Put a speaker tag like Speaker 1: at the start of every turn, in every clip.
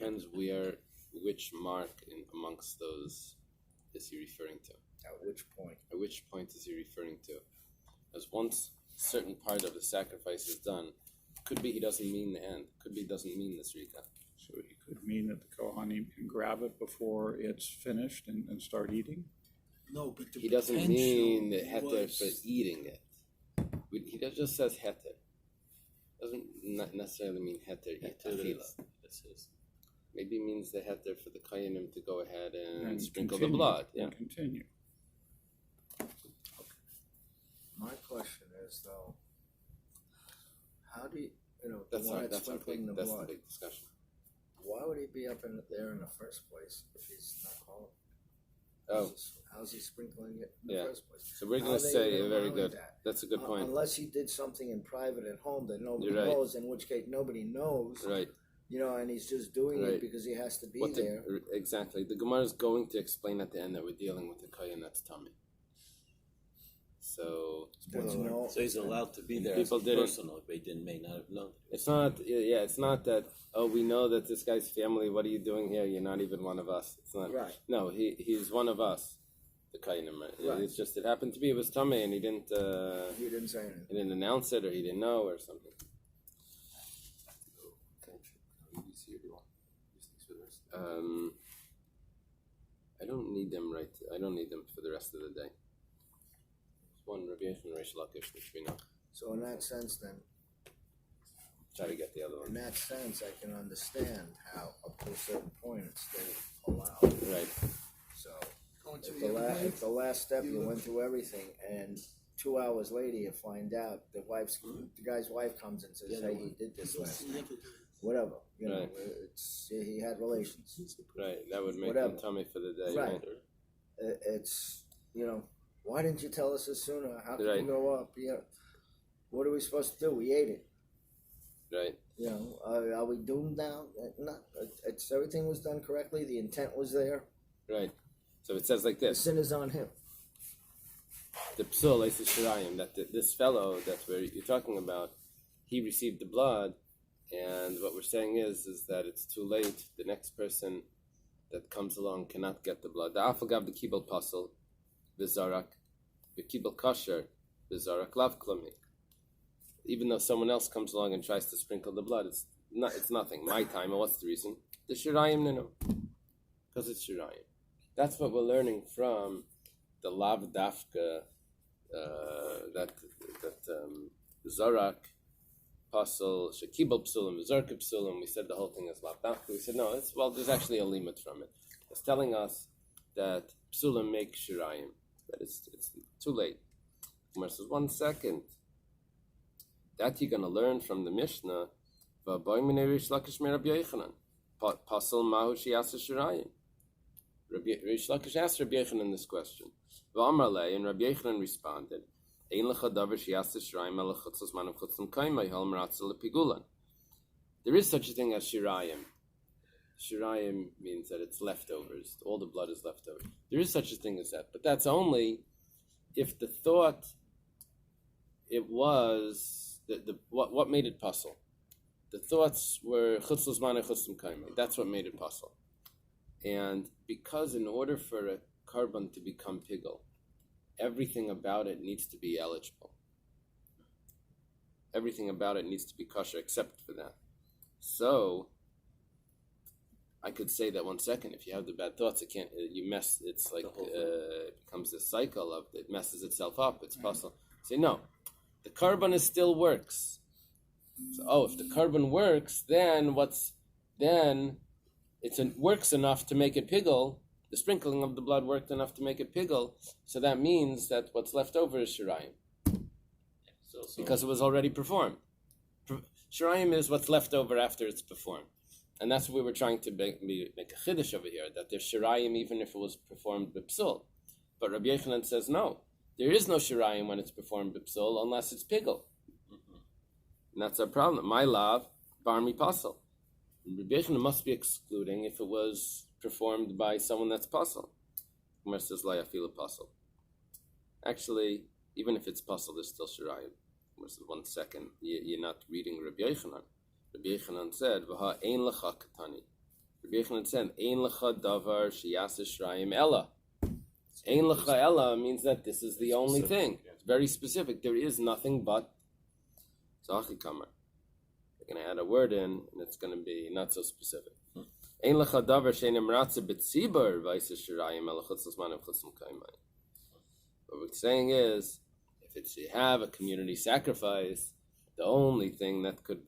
Speaker 1: depends which mark amongst those is he referring to.
Speaker 2: At which point?
Speaker 1: At which point is he referring to? As once a certain part of the sacrifice is done, could be he doesn't mean the end. Could be he doesn't mean the srika.
Speaker 3: So he could mean that the Kohanim can grab it before it's finished and start eating?
Speaker 4: No, but
Speaker 1: He doesn't mean the heter for eating it. He just says heter. Doesn't not necessarily mean heter. Maybe it means the heter for the kohanim to go ahead and sprinkle the blood. Yeah.
Speaker 3: Continue.
Speaker 2: My question is though, how do you
Speaker 1: That's
Speaker 2: the
Speaker 1: the
Speaker 2: blood?
Speaker 1: big discussion.
Speaker 2: Why would he be up in there in the first place if he's not called? How's he sprinkling it in the first place?
Speaker 1: So we're going to say very good. That's a good point.
Speaker 2: Unless he did something in private at home that nobody knows, in which case nobody knows.
Speaker 1: Right.
Speaker 2: And he's just doing it because he has to be there.
Speaker 1: Exactly. The Gemara is going to explain at the end that we're dealing with a kohen that's tummy. So
Speaker 4: he's allowed to be there.
Speaker 1: People
Speaker 4: personal. They may not have known.
Speaker 1: It's not. Yeah, it's not that. Oh, we know that this guy's family. What are you doing here? You're not even one of us. It's not.
Speaker 2: Right.
Speaker 1: No, he's one of us. The kohenim. Right. It's just it happened to be it was tummy, and he didn't.
Speaker 2: He didn't say anything.
Speaker 1: He didn't announce it, or he didn't know, or something. I don't need them I don't need them for the rest of the day. There's one Rabbi Yechon and Reish Lakish, which we know.
Speaker 2: So in that sense, then.
Speaker 1: Try to get the other one.
Speaker 2: In that sense, I can understand how up to a certain point it's still allowed.
Speaker 1: Right.
Speaker 2: So if the last step you went through everything, and 2 hours later you find out the guy's wife comes and says, "Hey, he did this last night." Whatever, he had relations.
Speaker 1: Right, that would make him tummy for the day.
Speaker 2: Right. It's why didn't you tell us this sooner? How could you go up? What are we supposed to do? We ate it.
Speaker 1: Right.
Speaker 2: Are we doomed now? Not. It's everything was done correctly. The intent was there.
Speaker 1: Right. So it says like this.
Speaker 2: The sin is on him.
Speaker 1: The psul is shirayim, that this fellow that you're talking about, he received the blood. And what we're saying is that it's too late. The next person that comes along cannot get the blood. The afagav the kibel pasel, v'zarak, the kibel kasher, v'zarak lav klami. Even though someone else comes along and tries to sprinkle the blood, it's nothing. My time. And what's the reason? The shirayim no, because it's shirayim. That's what we're learning from the lav dafka that zarak. Pasal, Shekibel Psulim, Zerka Psulim, we said the whole thing is Lav Dafka. We said no, there's actually a limit from it. It's telling us that Psulim make Shirayim, that it's too late. Gemara says, 1 second. That you're going to learn from the Mishnah, V'aboy minei Rish Lakish me Rabbi Yochanan, Pasal Mahu Shiyasa Shirayim. Rish Lakish asked Rabbi Yochanan this question. V'amar lei, and Rabbi Yochanan responded, there is such a thing as shirayim. Shirayim means that it's leftovers. All the blood is left over. There is such a thing as that. But that's only if the thought it was what made it puzzle. The thoughts were chutzos mana chutzim kaimai. That's what made it puzzle. And because in order for a carbon to become pigul, everything about it needs to be eligible. Everything about it needs to be kosher except for that. So, I could say that 1 second, if you have the bad thoughts, it's like, it becomes this cycle of, it messes itself up, it's possible. Say, no, the carbon still works. So, if the carbon works, then it works enough to make it pigul. The sprinkling of the blood worked enough to make it pigul, so that means that what's left over is shirayim. Because it was already performed. Shirayim is what's left over after it's performed. And that's what we were trying to make a chiddush over here, that there's shirayim even if it was performed b'psul. But Rabbi Yochanan says no. There is no shirayim when it's performed b'psul unless it's pigul. And that's our problem. Meilah Barmi Pasal. Rabbi Yochanan must be excluding if it was performed by someone that's pasal. Gemara says la yafilu pasal. Actually, even if it's pasal, there's still shirayim. Gemara says 1 second. You're not reading Rabbi Yochanan. Rabbi Yochanan said, "V'ha ein lecha katani." Rabbi Yochanan said, Ein lecha davar sheyasa shrayim ella. Ein lecha ella means that this is the only thing. It's very specific. There is nothing but Zachi Kamar. They're going to add a word in, and it's going to be not so specific. Ein lecha davar she'enim ratze b'tzibar v'aysa shirayim ela chutz l'zman of chutz l'kaimai. What we're saying is, if it's you have a community sacrifice, the only thing that could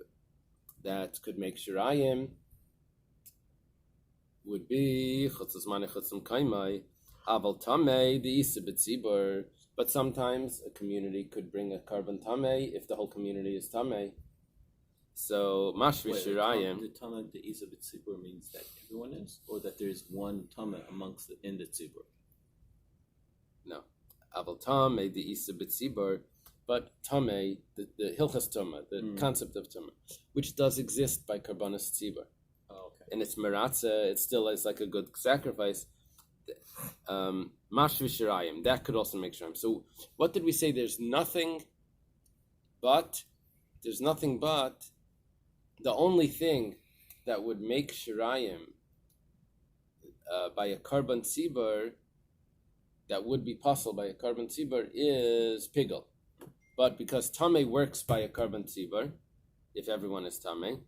Speaker 1: make shirayim would be chutz l'zman of chutz l'kaimai. Aval tamei the isa b'tzibar. But sometimes a community could bring a carbon tamei if the whole community is tamei. So mashvi shirayim.
Speaker 4: The tama the isa b'tzibur means that everyone is, or that there is one tama amongst in the tzibur.
Speaker 1: No, aval tamei the isa b'tzibur, but tamei the hilchas tama, the concept of tama, which does exist by karbanos tzibur.
Speaker 4: Oh, okay.
Speaker 1: And it's meratza. It still is like a good sacrifice. Mashvi shirayim, that could also make shirayim. So what did we say? There's nothing but the only thing that would make shirayim by a carbon tzibur, that would be possible by a carbon tzibur, is pigel. But because tamei works by a carbon tzibur, if everyone is tamei,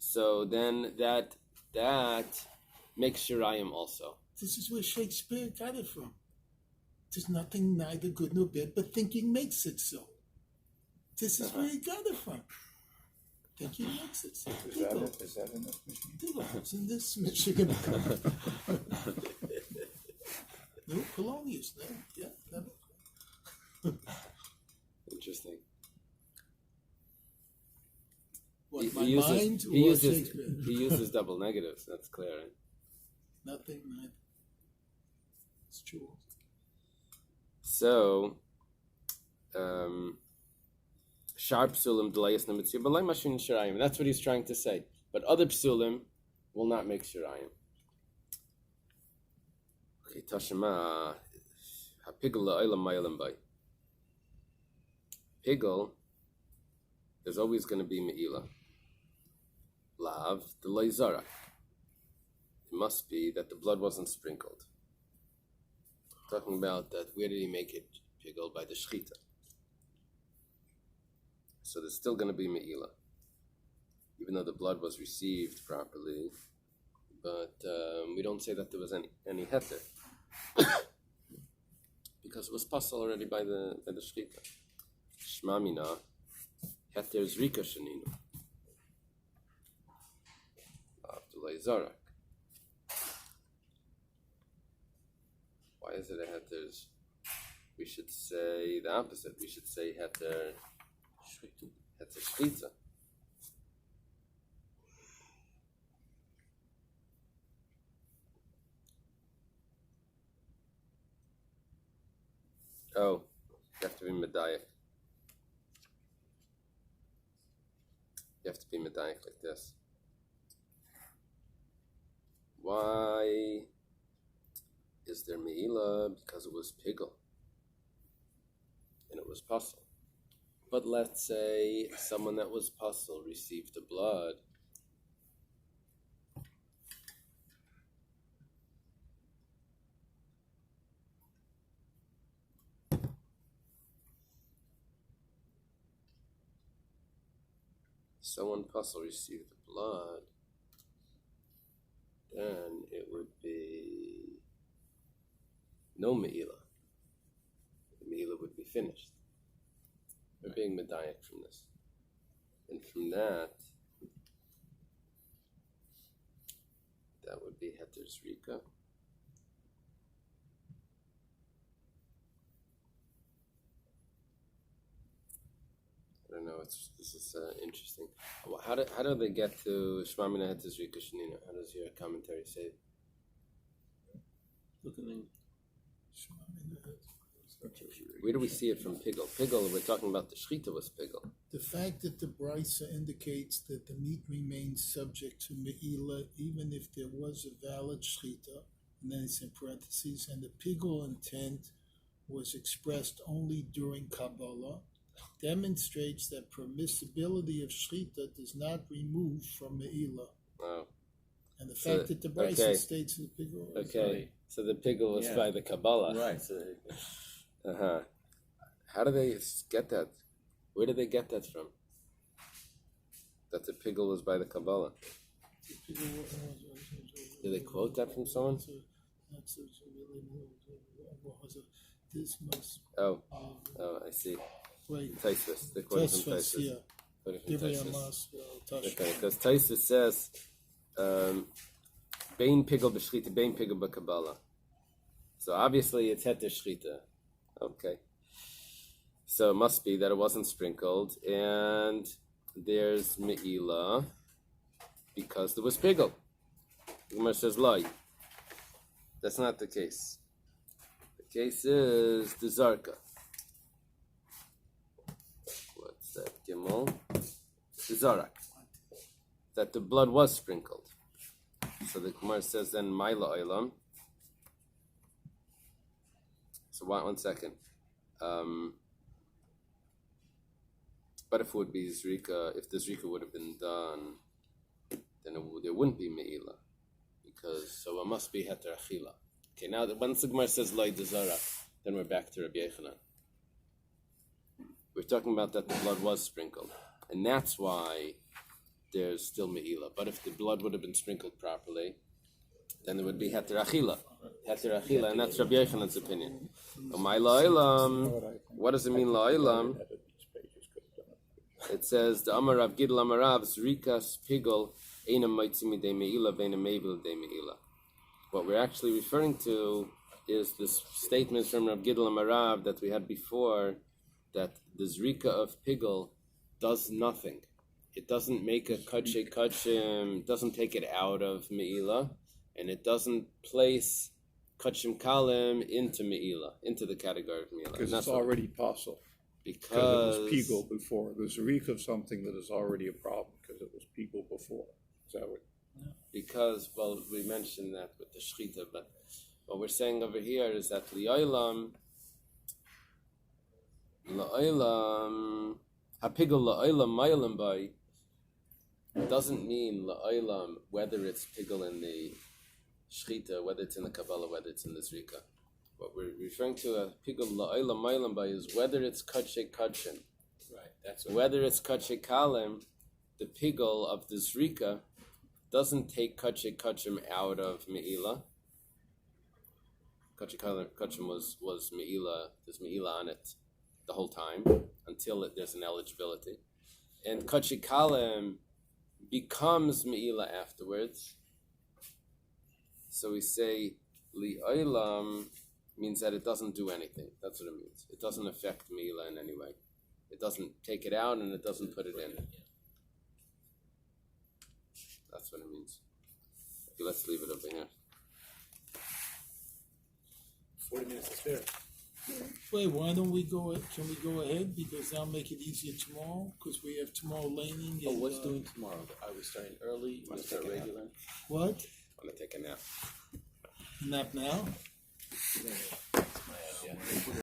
Speaker 1: so then that makes shirayim also.
Speaker 5: This is where Shakespeare got it from. There's nothing neither good nor bad, but thinking makes it so. This is where he got it from. Thinking makes it so.
Speaker 3: Is that in this machine?
Speaker 5: It's in this Michigan. No, Polonius, no, yeah, never.
Speaker 1: Interesting.
Speaker 5: What, my mind or Shakespeare?
Speaker 1: He uses double negatives. That's clear, right?
Speaker 5: Nothing, neither. It's true.
Speaker 1: So, sharp psulim delayas nemitzir, but like mashin shirayim. That's what he's trying to say. But other psulim will not make shirayim. Okay, Tashema hapigel la'olam ma'ilam bay. Pigel, there's always going to be me'ilah. Lav delay zarak. It must be that the blood wasn't sprinkled. Talking about that, where did he make it? Pigel by the shechita. So there's still going to be me'ilah, even though the blood was received properly. But we don't say that there was any heter, because it was passed already by the shechita. Shma mina heter zrika sheninu. Abdullah Zarak. Why is it a heter? We should say the opposite. We should say heter shchita. Oh, you have to be medayik. You have to be medayik like this. Why is there me'ilah? Because it was pigel. And it was puzzle. But let's say someone that was puzzle received the blood. Someone puzzle received the blood, then it would be no me'ilah. The me'ilah would be finished. We're being medayik from this. And from that would be heter zrika. I don't know. This is interesting. How do they get to Shema Mina heter zrika shenina? How does your commentary say?
Speaker 4: Look at me.
Speaker 1: Where do we see it from pigel? Pigel, we're talking about the shechita was pigel.
Speaker 5: The fact that the brisa indicates that the meat remains subject to me'ilah even if there was a valid shechita, and then it's in parentheses, and the pigel intent was expressed only during Kabbalah, demonstrates that permissibility of shechita does not remove from me'ilah.
Speaker 1: Oh.
Speaker 5: And the
Speaker 1: So,
Speaker 5: fact that the Brisa
Speaker 1: okay.
Speaker 5: states the pigul.
Speaker 1: Okay, so the pigul was
Speaker 4: Yeah.
Speaker 1: by the Kabbalah.
Speaker 4: Right. So
Speaker 1: Uh-huh. How do they get that? Where did they get that from? That the pigul was by the Kabbalah. Did they quote that from someone?
Speaker 5: This must.
Speaker 1: Oh, I see.
Speaker 5: Wait.
Speaker 1: Taisus. They're quoting from
Speaker 5: Tosfos,
Speaker 1: Taisus.
Speaker 5: yeah.
Speaker 1: Quoting from
Speaker 5: Divrei
Speaker 1: Taisus.
Speaker 5: Hamas, Tashma.
Speaker 1: Okay, because Taisus says, Bein pigul b'shchita, bein pigul b'Kabbalah. So obviously it's heter shchita. Okay. So it must be that it wasn't sprinkled, and there's Meilah because there was pigul. The Gemara says lie. That's not the case. The case is the Zarka. What's that? Gimel. The Zarak. That the blood was sprinkled. So the Gemara says then Meilah Olam. So one second. But if it would be Zrika, if the Zrika would have been done, then there wouldn't be Meilah. Because, so it must be Heter Achila. Okay, now that once the Gemara says Loi Dezara, then we're back to Rabbi Yechanan. We're talking about that the blood was sprinkled. And that's why there's still Meilah. But if the blood would have been sprinkled properly, then there would be Heter Achila. Heter Achila, and that's Rabbi Yechanan's opinion. Meilah Olam, what does it mean La'olam? It says the Amar Rav Gidl Amar Rav Zrikas Pigol Eina Moitzi Midei Meila Veina Meibil Dei Meila. What we're actually referring to is this statement from Rav Gidl Amar Rav that we had before, that the Zrika of Pigol does nothing. It doesn't make a Kadshe Kachim, doesn't take it out of Meila, and it doesn't place Kachim Kalim into Meila, into the category of Meila.
Speaker 3: Because it's already possible.
Speaker 1: Because
Speaker 3: it was pigul before. There's a reek of something that is already a problem because it was pigul before. Is that what?
Speaker 1: Because, well, we mentioned that with the shchita, but what we're saying over here is that la'olam, hapigul la'olam mayalim by doesn't mean la'olam whether it's pigul in the shchita, whether it's in the Kabbalah, whether it's in the Zrika. What we're referring to a pigul la'olam mayalim by is whether it's kadshe kachim.
Speaker 4: right. That's
Speaker 1: Whether it's kadshe kalim, the pigul of the Zrika doesn't take kadshe kachim out of Meila. Kadshe kachim was Meila. There's Meila on it the whole time until there's an eligibility, and kadshe kalim becomes Meila afterwards. So we say li'olam means that it doesn't do anything. That's what it means. It doesn't affect Meila in any way. It doesn't take it out and it doesn't put it in. That's what it means. Okay, let's leave it over here.
Speaker 4: 40 minutes is fair.
Speaker 5: Wait, why don't we go? Can we go ahead? Because that'll make it easier tomorrow. Because we have tomorrow laning.
Speaker 4: Oh,
Speaker 5: and,
Speaker 4: what's doing tomorrow? Are we starting early?
Speaker 1: Wanna
Speaker 4: We start
Speaker 1: take a nap?
Speaker 4: regular?
Speaker 5: What?
Speaker 1: I'm gonna take a nap.
Speaker 5: Nap now?
Speaker 4: That's my idea.